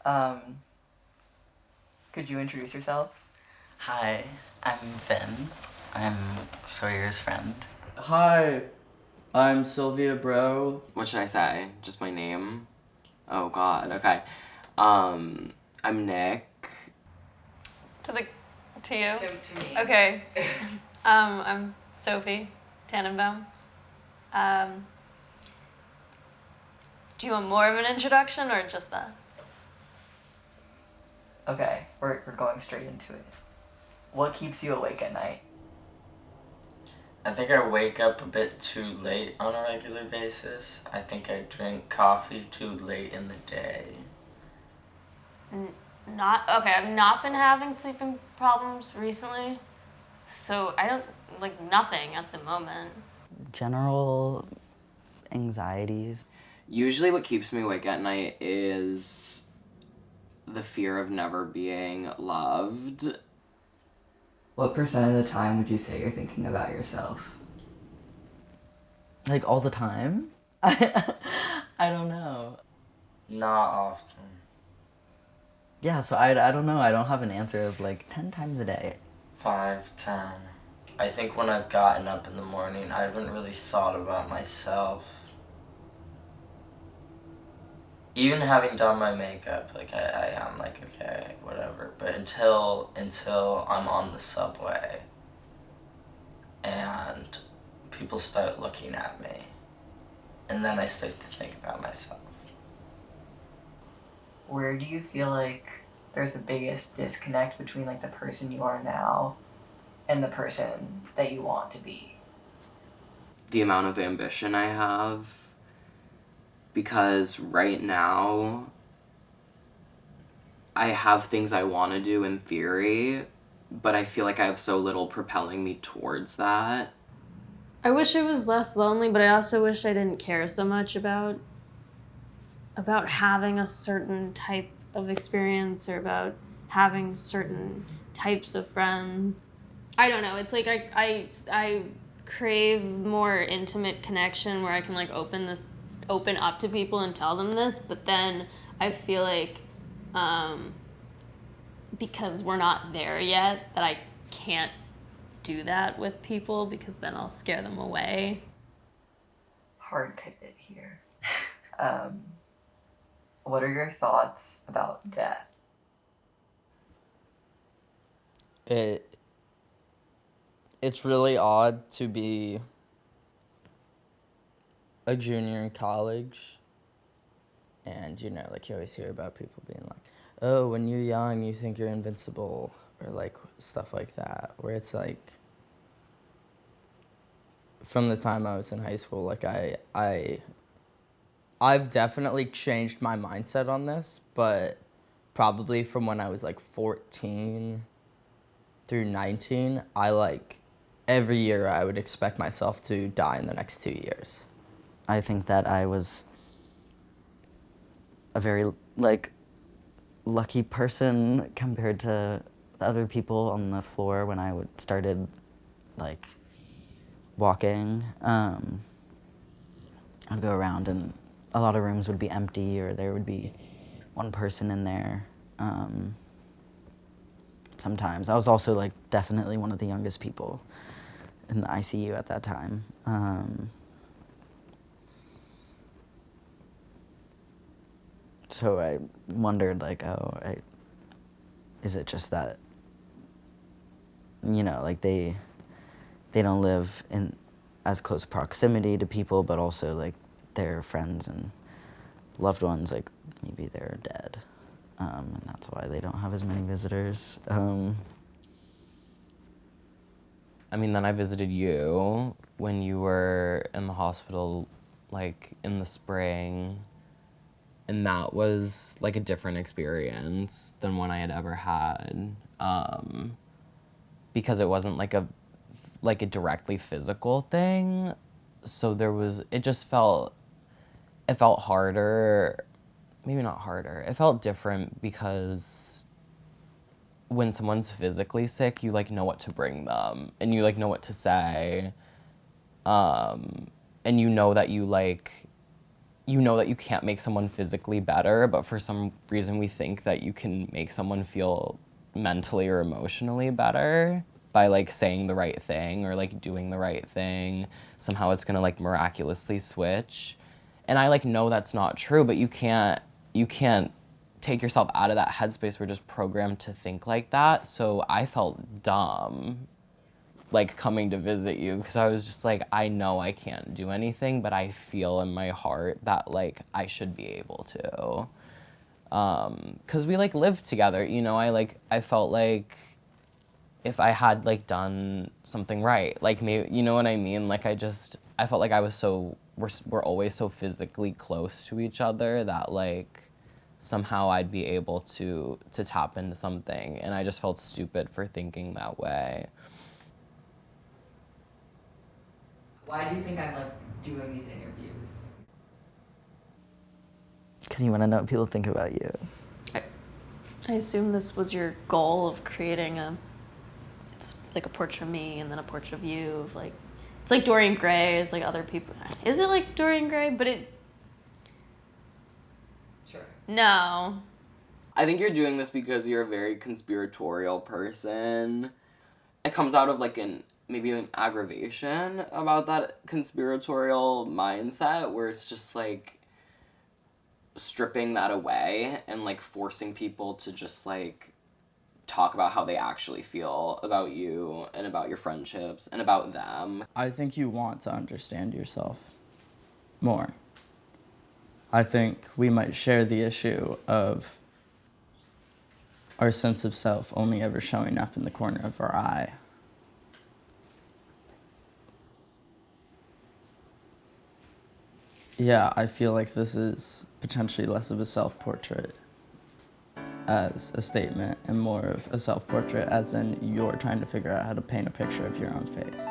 Um, could you introduce yourself? Hi, I'm Finn. I'm Sawyer's friend. Hi, I'm Sylvia Bro. What should I say? Just my name? Oh god, okay. I'm Nick. To you? To me. Okay. I'm Sophie Tannenbaum. Do you want more of an introduction or just that? Okay, we're going straight into it. What keeps you awake at night? I think I wake up a bit too late on a regular basis. I think I drink coffee too late in the day. I've not been having sleeping problems recently, so I don't, nothing at the moment. General anxieties. Usually what keeps me awake at night is the fear of never being loved. What percent of the time would you say you're thinking about yourself? Like all the time? I don't know. Not often. Yeah, so I don't know. I don't have an answer of 10 times a day. 5, 10. I think when I've gotten up in the morning, I haven't really thought about myself. Even having done my makeup, I am okay, whatever. But until I'm on the subway and people start looking at me, and then I start to think about myself. Where do you feel like there's the biggest disconnect between the person you are now and the person that you want to be? The amount of ambition I have. Because right now, I have things I want to do in theory, but I feel like I have so little propelling me towards that. I wish it was less lonely, but I also wish I didn't care so much about having a certain type of experience or about having certain types of friends. I don't know. It's I crave more intimate connection where I can open up to people and tell them this, but then I feel like because we're not there yet that I can't do that with people because then I'll scare them away. Hard pivot here. What are your thoughts about death? It's really odd to be a junior in college, and you always hear about people being like, oh, when you're young you think you're invincible, or stuff like that, where it's from the time I was in high school, I've definitely changed my mindset on this, but probably from when I was 14 through 19, every year I would expect myself to die in the next 2 years. I think that I was a very, lucky person compared to the other people on the floor when I started, walking. I'd go around and a lot of rooms would be empty or there would be one person in there. Sometimes. I was also, definitely one of the youngest people in the ICU at that time. So I wondered, is it just that, they don't live in as close proximity to people, but also, their friends and loved ones, maybe they're dead. And that's why they don't have as many visitors. Then I visited you when you were in the hospital, in the spring. And that was, a different experience than one I had ever had. Because it wasn't, a directly physical thing. So it felt harder. Maybe not harder. It felt different because when someone's physically sick, you, know what to bring them. And you, know what to say. And you know that you, you know that you can't make someone physically better, but for some reason we think that you can make someone feel mentally or emotionally better by like saying the right thing or like doing the right thing. Somehow it's gonna like miraculously switch. And I like know that's not true, but you can't take yourself out of that headspace. We're just programmed to think like that. So I felt dumb like coming to visit you because I was just like, I know I can't do anything, but I feel in my heart that like I should be able to. Because we like lived together, you know. I felt like if I had like done something right, like maybe, you know what I mean, like I felt like we're always so physically close to each other that like somehow I'd be able to tap into something, and I just felt stupid for thinking that way. Why do you think I'm like doing these interviews? Because you want to know what people think about you. I assume this was your goal of creating it's like a portrait of me and then a portrait of you, of like, it's like Dorian Gray, it's like other people. Is it like Dorian Gray? But Sure. no. I think you're doing this because you're a very conspiratorial person. It comes out of like maybe an aggravation about that conspiratorial mindset where it's just like stripping that away and like forcing people to just like talk about how they actually feel about you and about your friendships and about them. I think you want to understand yourself more. I think we might share the issue of our sense of self only ever showing up in the corner of our eye. Yeah, I feel like this is potentially less of a self-portrait as a statement and more of a self-portrait as in you're trying to figure out how to paint a picture of your own face.